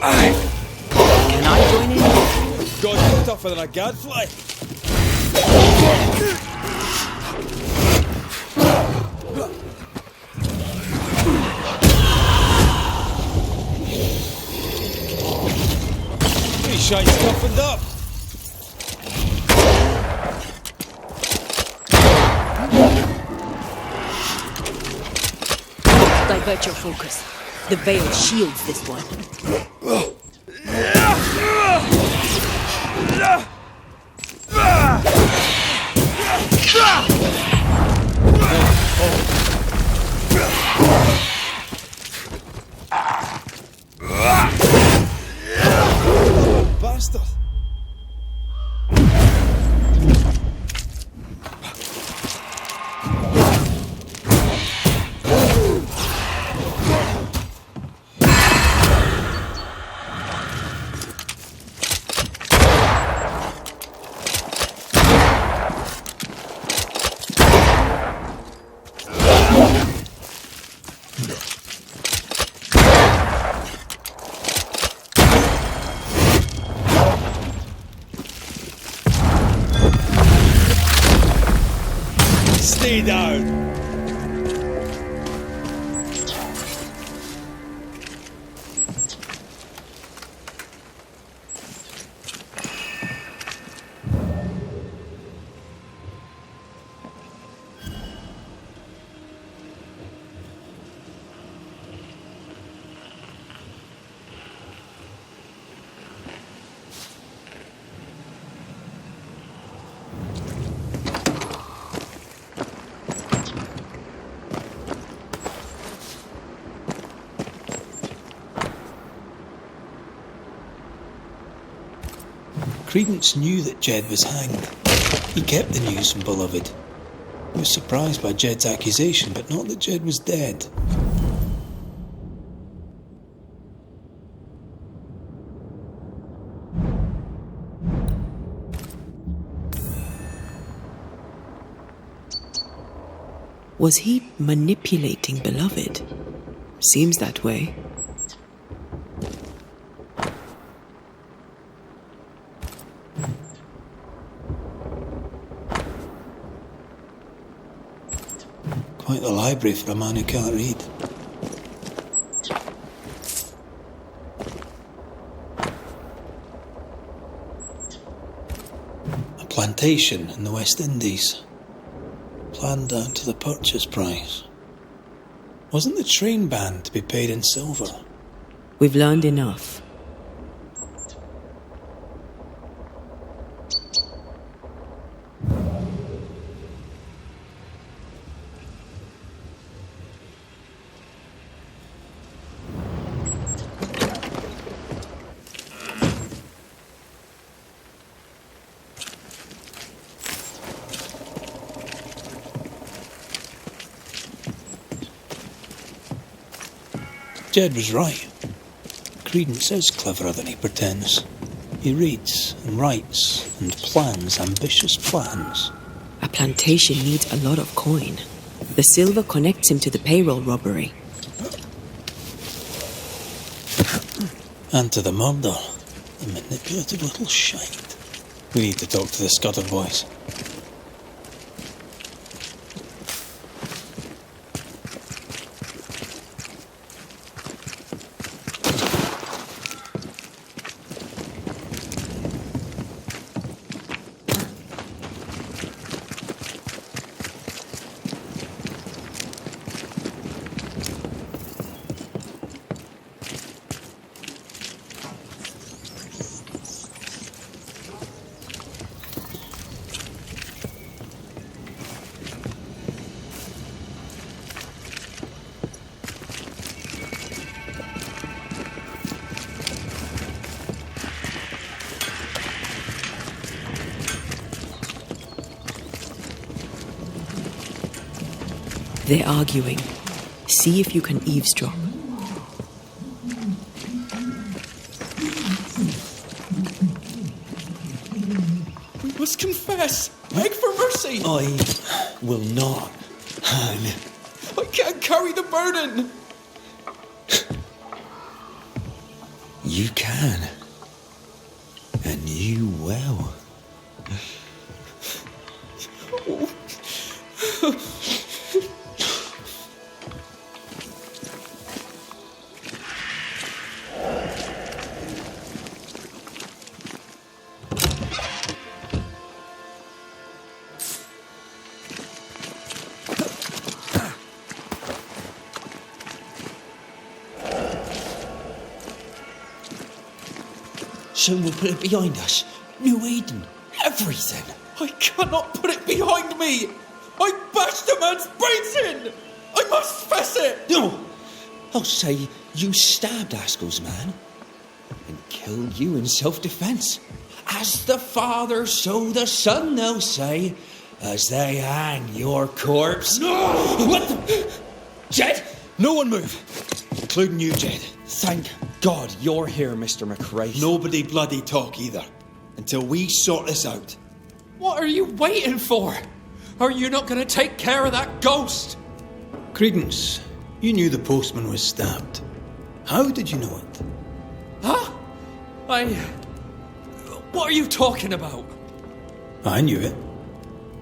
Can I join in? God's tougher than a gadfly. Pretty shite's toughened up. Divert your focus. The veil shields this one. Bastard. Stay down. Credence knew that Jed was hanged. He kept the news from Beloved. He was surprised by Jed's accusation, but not that Jed was dead. Was he manipulating Beloved? Seems that way. Quite the library for a man who can't read. A plantation in the West Indies. Planned down to the purchase price. Wasn't the train band to be paid in silver? We've learned enough. Jed was right. Credence is cleverer than he pretends. He reads and writes and plans ambitious plans. A plantation needs a lot of coin. The silver connects him to the payroll robbery. And to the murder. The manipulative little shite. We need to talk to the Scudder boys. They're arguing. See if you can eavesdrop. We must confess. Beg for mercy. I will not hang. I can't carry the burden. You can. And you will. So we'll put it behind us. New Eden. Everything. I cannot put it behind me. I bashed a man's brains in. I must fess it. No. I'll say you stabbed Askell's man and killed you in self-defense. As the Father, so the Son, they'll say, as they hang your corpse. No! What the... Jed? No one move. Including you, Jed. Thank God you're here, Mr. McRae. Nobody bloody talk either. Until we sort this out. What are you waiting for? Are you not going to take care of that ghost? Credence, you knew the postman was stabbed. How did you know it? Huh? What are you talking about? I knew it.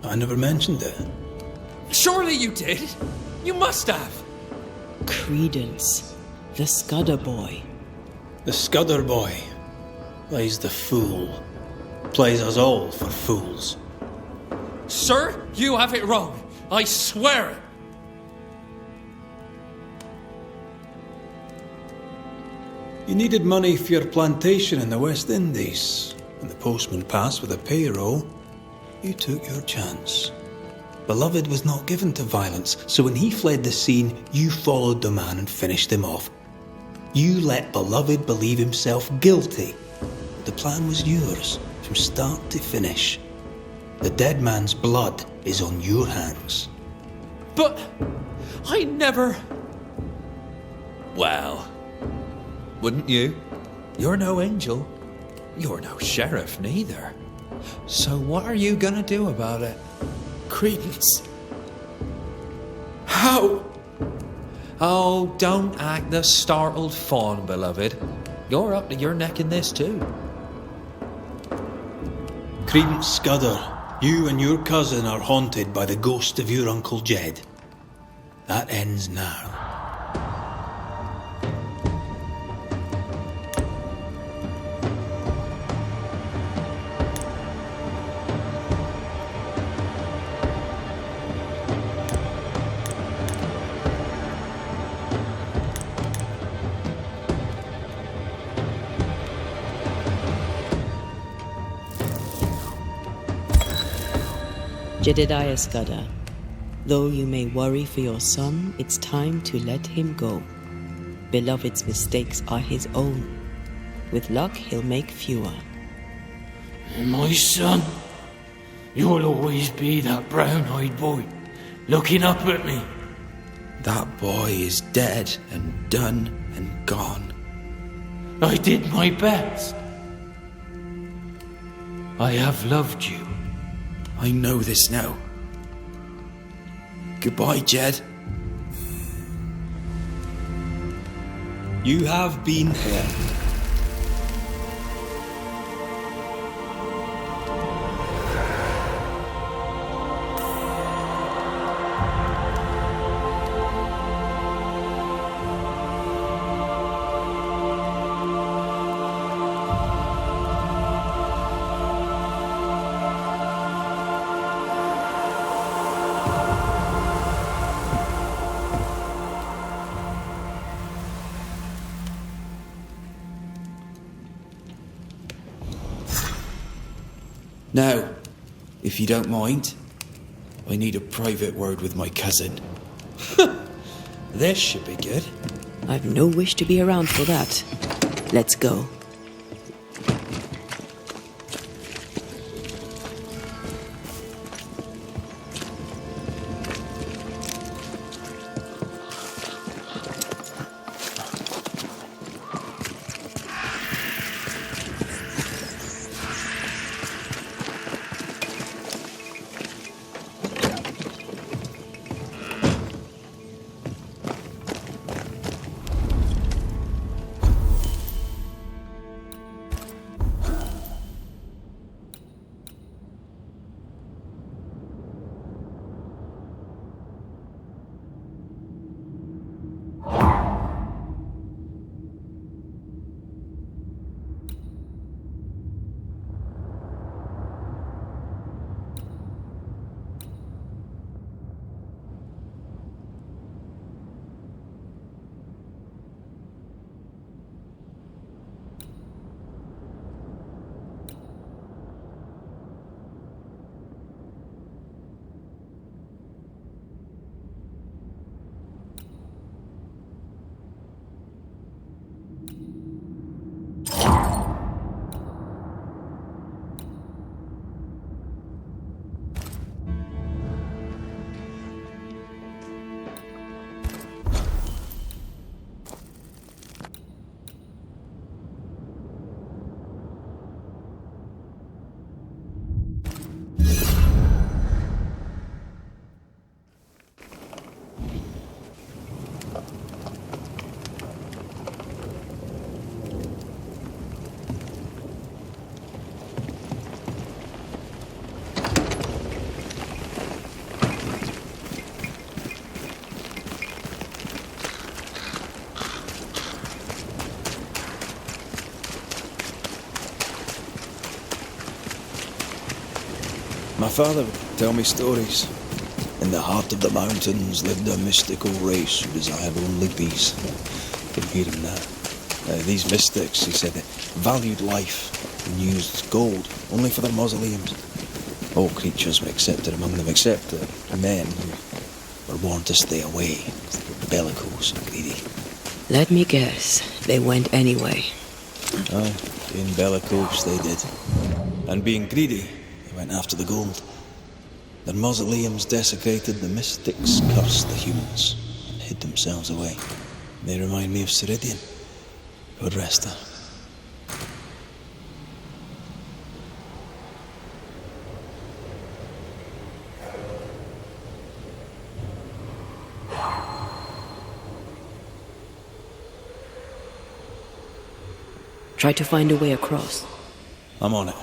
I never mentioned it. Surely you did. You must have. Credence. The Scudder boy. The Scudder boy plays the fool. Plays us all for fools. Sir, you have it wrong. I swear it. You needed money for your plantation in the West Indies. When the postman passed with a payroll, you took your chance. Beloved was not given to violence, so when he fled the scene, you followed the man and finished him off. You let Beloved believe himself guilty. The plan was yours, from start to finish. The dead man's blood is on your hands. But I never... Well, wouldn't you? You're no angel. You're no sheriff neither. So what are you gonna do about it? Credence. Ow! Oh, don't act the startled fawn, beloved. You're up to your neck in this too. Credence Scudder, you and your cousin are haunted by the ghost of your Uncle Jed. That ends now. Jedediah Scudder, though you may worry for your son, it's time to let him go. Beloved's mistakes are his own. With luck, he'll make fewer. My son, you'll always be that brown-eyed boy, looking up at me. That boy is dead and done and gone. I did my best. I have loved you. I know this now. Goodbye, Jed. You have been heard. Now, if you don't mind, I need a private word with my cousin. This should be good. I've no wish to be around for that. Let's go. My father would tell me stories. In the heart of the mountains lived a mystical race who desired only peace. Can hear him now. These mystics, he said, valued life and used gold only for their mausoleums. All creatures were accepted among them except men who were born to stay away, bellicose and greedy. Let me guess, they went anyway. Aye, being bellicose they did. And being greedy, they went after the gold. Their mausoleums desecrated, the mystics cursed the humans and hid themselves away. They remind me of Ceridian. God rest her. Try to find a way across. I'm on it.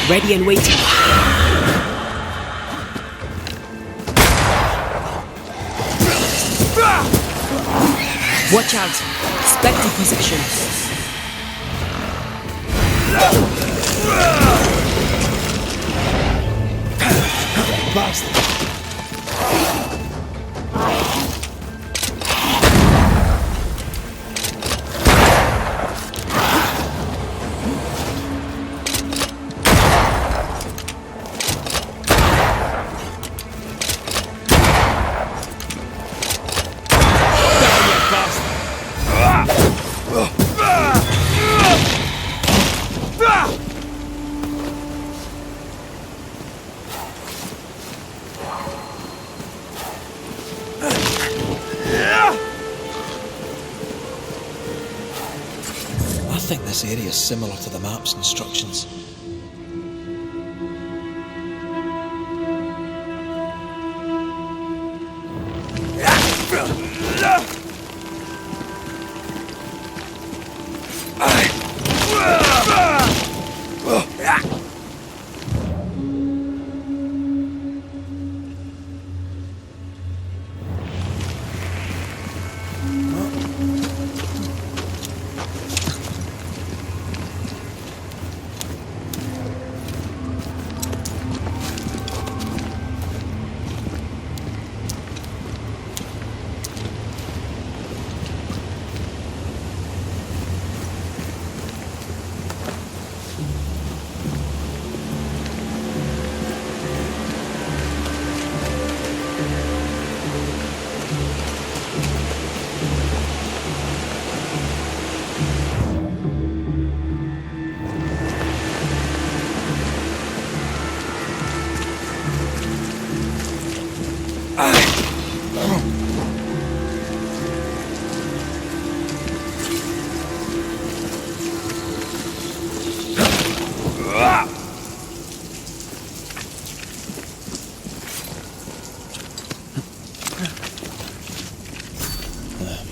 Ready and waiting. Watch out! Spectre possession. Bastard! I think this area is similar to the map's instructions.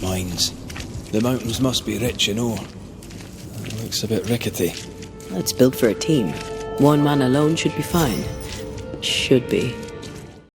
Mines. The mountains must be rich in ore. It looks a bit rickety. It's built for a team. One man alone should be fine. Should be.